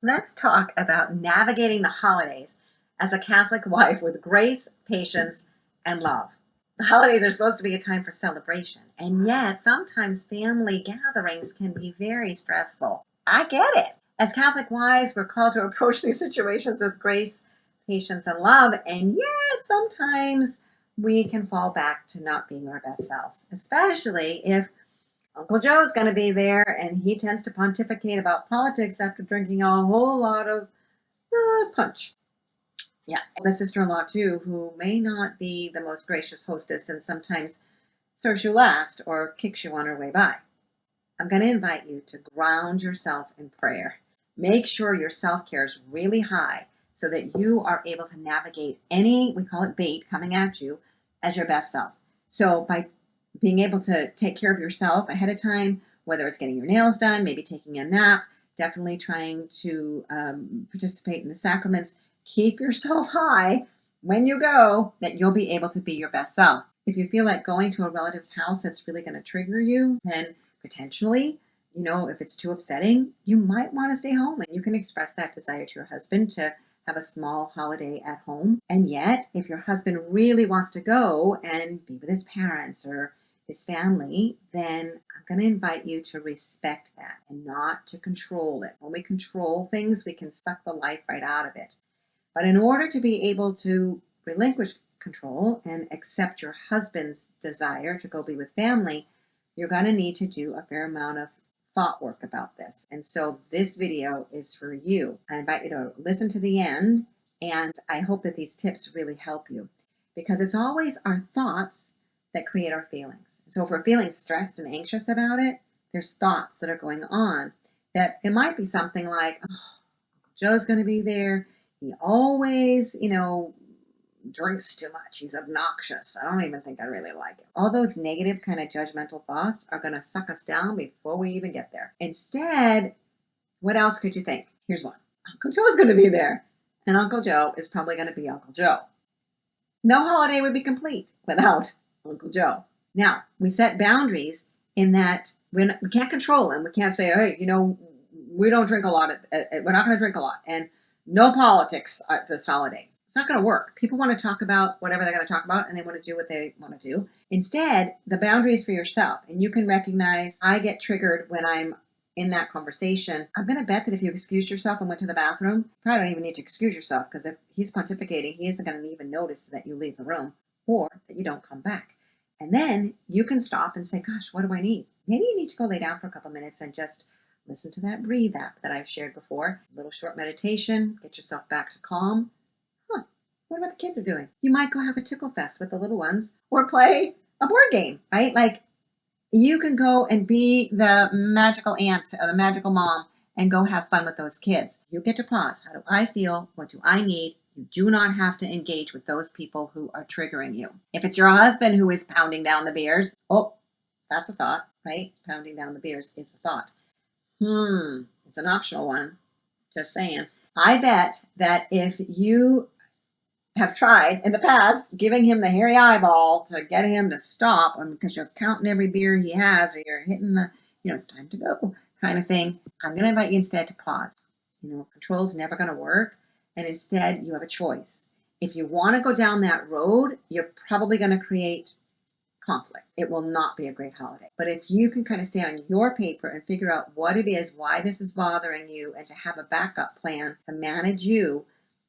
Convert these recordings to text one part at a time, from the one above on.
Let's talk about navigating the holidays as a Catholic wife with grace, patience, and love. The holidays are supposed to be a time for celebration, and yet sometimes family gatherings can be very stressful. I get it. As Catholic wives, we're called to approach these situations with grace, patience, and love, and yet sometimes we can fall back to not being our best selves, especially if Uncle Joe's going to be there, and he tends to pontificate about politics after drinking a whole lot of punch. Yeah, the sister-in-law too, who may not be the most gracious hostess and sometimes serves you last or kicks you on her way by. I'm going to invite you to ground yourself in prayer. Make sure your self-care is really high so that you are able to navigate any, we call it bait, coming at you as your best self. So by being able to take care of yourself ahead of time, whether it's getting your nails done, maybe taking a nap, definitely trying to participate in the sacraments, keep yourself high when you go, that you'll be able to be your best self. If you feel like going to a relative's house that's really going to trigger you, then potentially, if it's too upsetting, you might want to stay home, and you can express that desire to your husband to have a small holiday at home. And yet, if your husband really wants to go and be with his parents or his family, then I'm going to invite you to respect that and not to control it. When we control things, we can suck the life right out of it. But in order to be able to relinquish control and accept your husband's desire to go be with family, you're going to need to do a fair amount of thought work about this. And so this video is for you. I invite you to listen to the end, and I hope that these tips really help you, because it's always our thoughts that create our feelings. So if we're feeling stressed and anxious about it, there's thoughts that are going on that it might be something like, oh, Joe's going to be there. He always, drinks too much. He's obnoxious. I don't even think I really like him. All those negative kind of judgmental thoughts are going to suck us down before we even get there. Instead, what else could you think? Here's one. Uncle Joe's going to be there, and Uncle Joe is probably going to be Uncle Joe. No holiday would be complete without Uncle Joe. Now, we set boundaries in that we can't control him. We can't say, hey, we don't drink a lot. We're not going to drink a lot. And no politics at this holiday. It's not going to work. People want to talk about whatever they're going to talk about, and they want to do what they want to do. Instead, the boundary is for yourself, and you can recognize, I get triggered when I'm in that conversation. I'm going to bet that if you excused yourself and went to the bathroom, you probably don't even need to excuse yourself, because if he's pontificating, he isn't going to even notice that you leave the room or that you don't come back. And then you can stop and say, gosh, what do I need? Maybe you need to go lay down for a couple minutes and just listen to that breathe app that I've shared before. A little short meditation, get yourself back to calm. What about the kids are doing? You might go have a tickle fest with the little ones or play a board game, right? Like, you can go and be the magical aunt or the magical mom and go have fun with those kids. You get to pause. How do I feel? What do I need? You do not have to engage with those people who are triggering you. If it's your husband who is pounding down the beers, oh, that's a thought, right? Pounding down the beers is a thought. It's an optional one. Just saying. I bet that if you have tried in the past giving him the hairy eyeball to get him to stop, because you're counting every beer he has, or you're hitting the, it's time to go kind of thing, I'm going to invite you instead to pause. Control is never going to work, and instead you have a choice. If you want to go down that road, you're probably going to create conflict. It will not be a great holiday. But if you can kind of stay on your paper and figure out what it is, why this is bothering you, and to have a backup plan to manage you,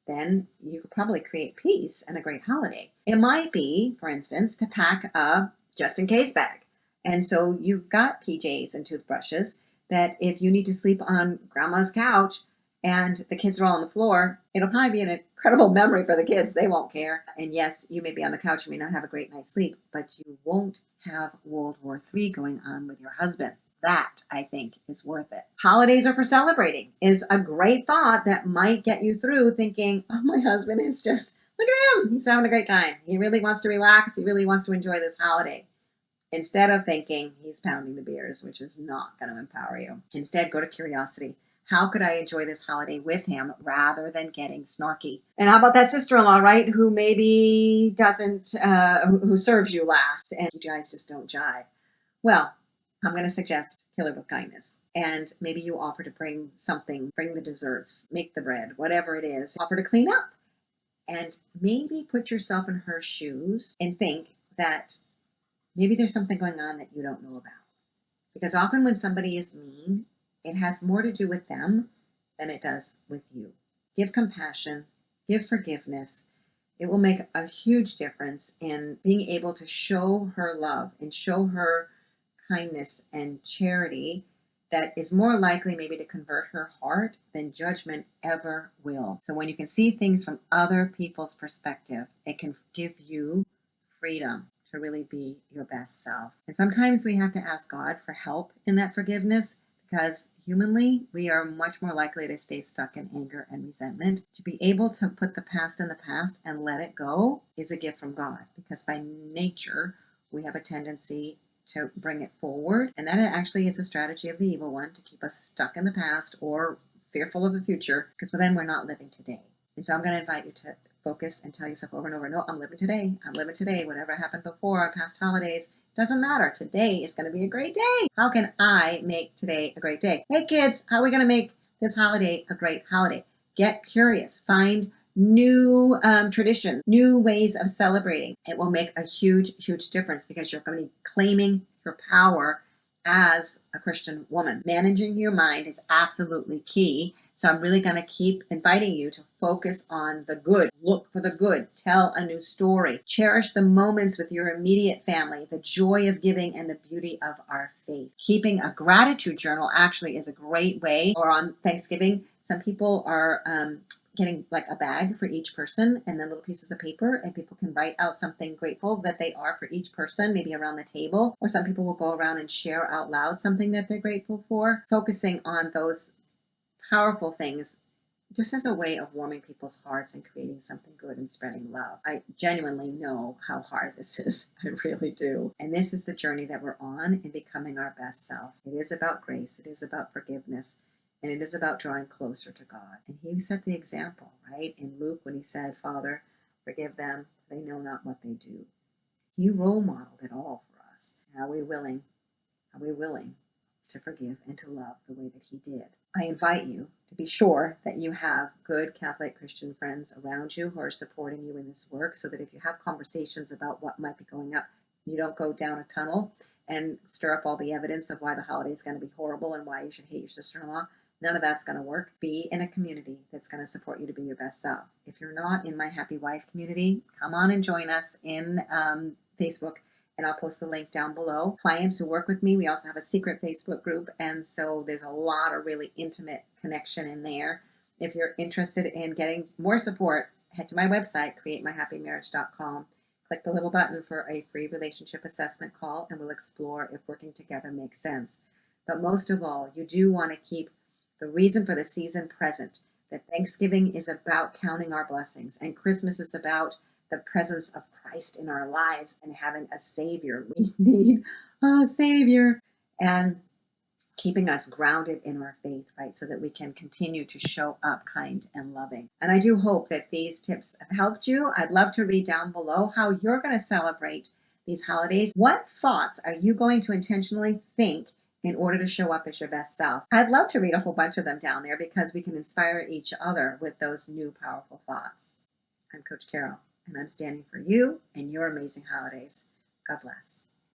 then you could probably create peace and a great holiday. It might be, for instance, to pack a just-in-case bag. And so you've got PJs and toothbrushes that if you need to sleep on grandma's couch and the kids are all on the floor, it'll probably be an incredible memory for the kids. They won't care. And yes, you may be on the couch, you may not have a great night's sleep, but you won't have World War III going on with your husband. That, I think, is worth it. Holidays are for celebrating is a great thought that might get you through thinking, oh, my husband is just, look at him. He's having a great time. He really wants to relax. He really wants to enjoy this holiday. Instead of thinking he's pounding the beers, which is not going to empower you. Instead, go to curiosity. How could I enjoy this holiday with him rather than getting snarky? And how about that sister-in-law, right, who maybe doesn't, who serves you last, and you guys just don't jive? Well, I'm going to suggest kill it with kindness. And maybe you offer to bring something, bring the desserts, make the bread, whatever it is, offer to clean up. And maybe put yourself in her shoes and think that maybe there's something going on that you don't know about. Because often when somebody is mean, it has more to do with them than it does with you. Give compassion, give forgiveness. It will make a huge difference in being able to show her love and show her kindness and charity that is more likely maybe to convert her heart than judgment ever will. So when you can see things from other people's perspective, it can give you freedom to really be your best self. And sometimes we have to ask God for help in that forgiveness, because humanly, we are much more likely to stay stuck in anger and resentment. To be able to put the past in the past and let it go is a gift from God, because by nature, we have a tendency to bring it forward. And that actually is a strategy of the evil one, to keep us stuck in the past or fearful of the future, because then we're not living today. And so I'm going to invite you to focus and tell yourself over and over, no, I'm living today. I'm living today. Whatever happened before on past holidays doesn't matter. Today is going to be a great day. How can I make today a great day? Hey kids, how are we going to make this holiday a great holiday? Get curious. Find new traditions, new ways of celebrating. It will make a huge, huge difference, because you're going to be claiming your power as a Christian woman. Managing your mind is absolutely key. So I'm really going to keep inviting you to focus on the good. Look for the good. Tell a new story. Cherish the moments with your immediate family, the joy of giving, and the beauty of our faith. Keeping a gratitude journal actually is a great way. Or on Thanksgiving, some people are getting like a bag for each person, and then little pieces of paper, and people can write out something grateful that they are for each person, maybe around the table. Or some people will go around and share out loud something that they're grateful for. Focusing on those powerful things just as a way of warming people's hearts and creating something good and spreading love. I genuinely know how hard this is. I really do. And this is the journey that we're on in becoming our best self. It is about grace. It is about forgiveness. And it is about drawing closer to God. And he set the example, right? In Luke, when he said, Father, forgive them, they know not what they do. He role modeled it all for us. And are we willing to forgive and to love the way that he did? I invite you to be sure that you have good Catholic Christian friends around you who are supporting you in this work, so that if you have conversations about what might be going up, you don't go down a tunnel and stir up all the evidence of why the holiday is going to be horrible and why you should hate your sister-in-law. None of that's going to work. Be in a community that's going to support you to be your best self. If you're not in my Happy Wife community, come on and join us in Facebook, and I'll post the link down below. Clients who work with me, we also have a secret Facebook group, and so there's a lot of really intimate connection in there. If you're interested in getting more support, head to my website, createmyhappymarriage.com. Click the little button for a free relationship assessment call, and we'll explore if working together makes sense. But most of all, you do want to keep the reason for the season present. That Thanksgiving is about counting our blessings, and Christmas is about the presence of Christ in our lives and having a Savior. We need a Savior, and keeping us grounded in our faith, right? So that we can continue to show up kind and loving. And I do hope that these tips have helped you. I'd love to read down below how you're going to celebrate these holidays. What thoughts are you going to intentionally think in order to show up as your best self? I'd love to read a whole bunch of them down there, because we can inspire each other with those new powerful thoughts. I'm Coach Carol, and I'm standing for you and your amazing holidays. God bless.